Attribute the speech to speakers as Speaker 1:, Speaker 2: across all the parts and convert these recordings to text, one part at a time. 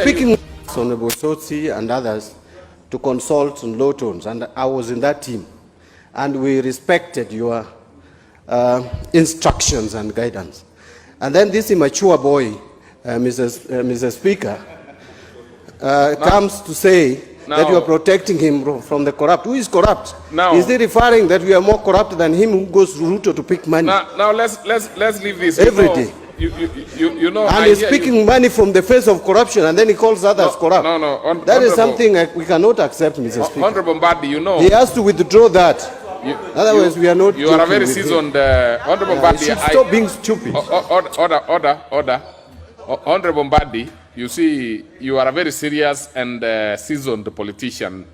Speaker 1: Speaking of Honorable Sotsi and others to consult on low tones, and I was in that team, and we respected your instructions and guidance. And then this immature boy, Mr. Speaker, comes to say that you are protecting him from the corrupt. Who is corrupt?
Speaker 2: Now,
Speaker 1: is he referring that we are more corrupt than him who goes to Ruto to pick money?
Speaker 2: Now let's leave this
Speaker 1: every day.
Speaker 2: You know,
Speaker 1: and he's picking money from the face of corruption, and then he calls others corrupt. That is something we cannot accept, Mr. Speaker.
Speaker 2: Honorable Mbadi, you know,
Speaker 1: he has to withdraw that. Otherwise, we are not.
Speaker 2: You are a very seasoned Honorable Mbadi.
Speaker 1: Stop being stupid.
Speaker 2: Order. Honorable Mbadi, you see, you are a very serious and seasoned politician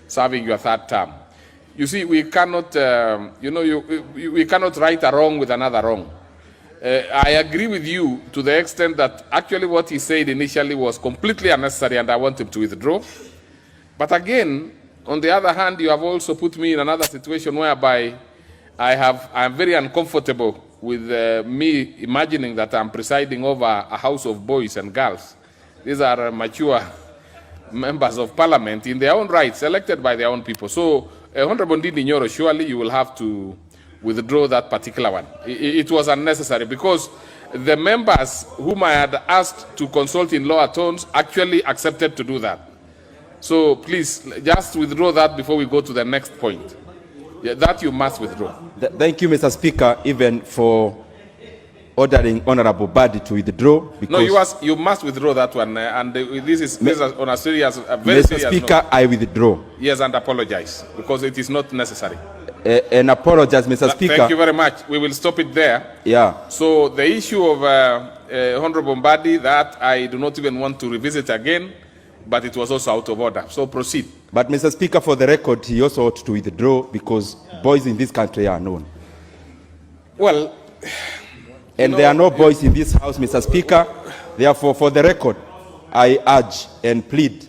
Speaker 2: serving your third term. You see, we cannot, we cannot right a wrong with another wrong. I agree with you to the extent that actually what he said initially was completely unnecessary, and I want him to withdraw. But again, on the other hand, you have also put me in another situation whereby I am very uncomfortable with me imagining that I'm presiding over a house of boys and girls. These are mature members of parliament in their own rights, elected by their own people. So, Honorable Ndindi Nyoto, surely you will have to withdraw that particular one. It was unnecessary because the members whom I had asked to consult in lower tones actually accepted to do that. So please, just withdraw that before we go to the next point. Yeah, that you must withdraw.
Speaker 3: Thank you, Mr. Speaker, even for ordering Honorable Mbadi to withdraw.
Speaker 2: No, you must withdraw that one, and this is on a serious, very
Speaker 3: Mr.
Speaker 2: serious
Speaker 3: Speaker,
Speaker 2: note.
Speaker 3: I withdraw.
Speaker 2: Yes, and apologize, because it is not necessary.
Speaker 3: And apologize, Mr. Speaker.
Speaker 2: Thank you very much. We will stop it there.
Speaker 3: Yeah.
Speaker 2: So the issue of Honorable Mbadi, that I do not even want to revisit again, but it was also out of order. So proceed.
Speaker 3: But Mr. Speaker, for the record, he also ought to withdraw because boys in this country are known.
Speaker 2: Well,
Speaker 3: and there are no boys in this house, Mr. Speaker. Therefore, for the record, I urge and plead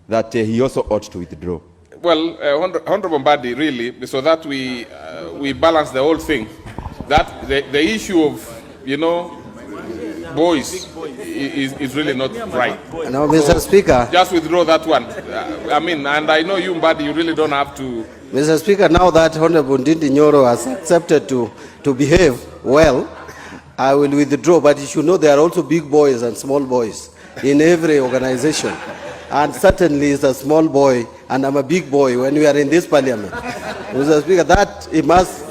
Speaker 3: that he also ought to withdraw.
Speaker 2: Well, Honorable Mbadi, really, so that we balance the whole thing, that the issue of, boys is really not right.
Speaker 1: No, Mr. Speaker.
Speaker 2: Just withdraw that one. And I know you, Mbadi, you really don't have to.
Speaker 1: Mr. Speaker, now that Honorable Ndindi Nyoto has accepted to behave well, I will withdraw. But you should know there are also big boys and small boys in every organization. And certainly it's a small boy, and I'm a big boy when we are in this parliament. Mr. Speaker, that he must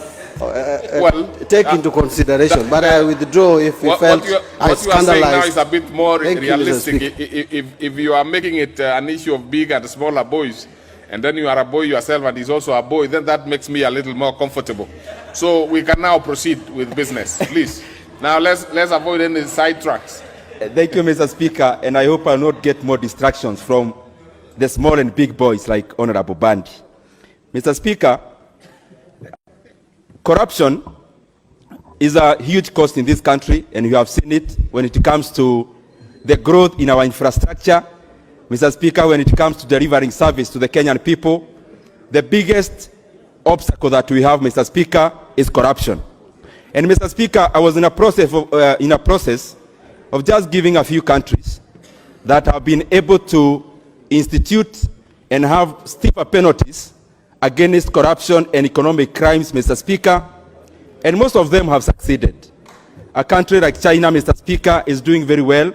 Speaker 1: take into consideration. But I withdraw if we felt I scandalized.
Speaker 2: What you are saying now is a bit more realistic. If you are making it an issue of big and smaller boys, and then you are a boy yourself and he's also a boy, then that makes me a little more comfortable. So we can now proceed with business, please. Now let's avoid any sidetracks.
Speaker 3: Thank you, Mr. Speaker, and I hope I'll not get more distractions from the small and big boys like Honorable Mbadi. Mr. Speaker, corruption is a huge cost in this country, and you have seen it when it comes to the growth in our infrastructure. Mr. Speaker, when it comes to delivering service to the Kenyan people, the biggest obstacle that we have, Mr. Speaker, is corruption. And Mr. Speaker, I was in a process of just giving a few countries that have been able to institute and have stiffer penalties against corruption and economic crimes, Mr. Speaker, and most of them have succeeded. A country like China, Mr. Speaker, is doing very well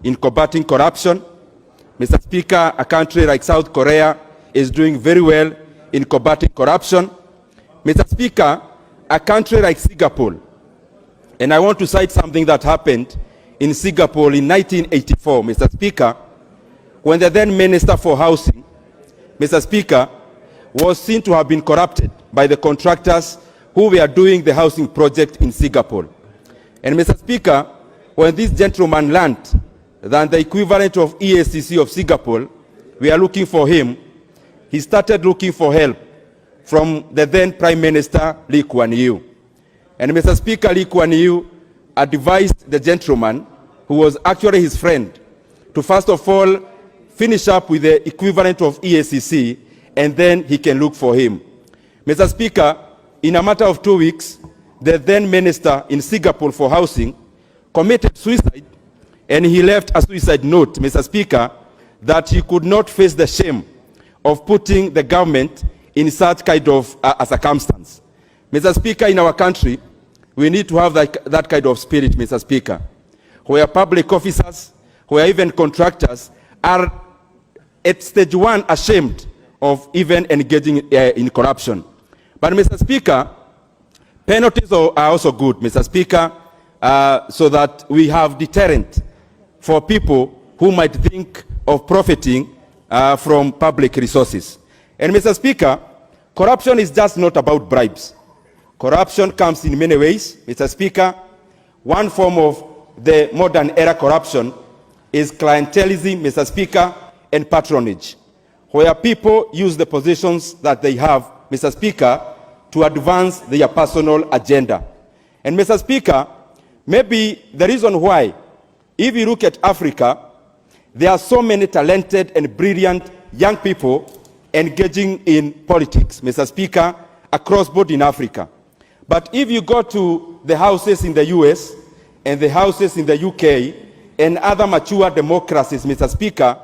Speaker 3: in combating corruption. Mr. Speaker, a country like South Korea is doing very well in combating corruption. Mr. Speaker, a country like Singapore, and I want to cite something that happened in Singapore in 1984, Mr. Speaker, when the then Minister for Housing, Mr. Speaker, was seen to have been corrupted by the contractors who were doing the housing project in Singapore. And Mr. Speaker, when this gentleman learned that the equivalent of EACC of Singapore, we are looking for him, he started looking for help from the then Prime Minister Lee Kuan Yew. And Mr. Speaker, Lee Kuan Yew advised the gentleman, who was actually his friend, to first of all finish up with the equivalent of EACC, and then he can look for him. Mr. Speaker, in a matter of 2 weeks, the then minister in Singapore for housing committed suicide, and he left a suicide note, Mr. Speaker, that he could not face the shame of putting the government in such kind of a circumstance. Mr. Speaker, in our country, we need to have that kind of spirit, Mr. Speaker, where public officers, where even contractors are at stage one ashamed of even engaging in corruption. But Mr. Speaker, penalties are also good, Mr. Speaker, so that we have deterrent for people who might think of profiting from public resources. And Mr. Speaker, corruption is just not about bribes. Corruption comes in many ways, Mr. Speaker. One form of the modern era corruption is clientelism, Mr. Speaker, and patronage, where people use the positions that they have, Mr. Speaker, to advance their personal agenda. And Mr. Speaker, maybe the reason why, if you look at Africa, there are so many talented and brilliant young people engaging in politics, Mr. Speaker, across board in Africa. But if you go to the houses in the US and the houses in the UK and other mature democracies, Mr. Speaker,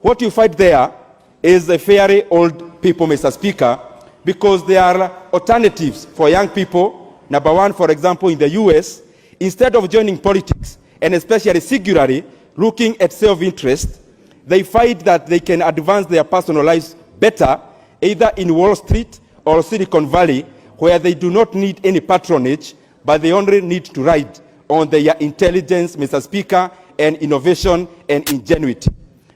Speaker 3: what you find there is a very old people, Mr. Speaker, because there are alternatives for young people. Number one, for example, in the US, instead of joining politics, and especially singularly looking at self-interest, they find that they can advance their personal lives better, either in Wall Street or Silicon Valley, where they do not need any patronage, but they only need to ride on their intelligence, Mr. Speaker, and innovation and ingenuity.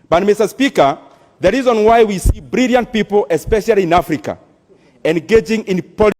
Speaker 3: But Mr. Speaker, the reason why we see brilliant people, especially in Africa, engaging in politics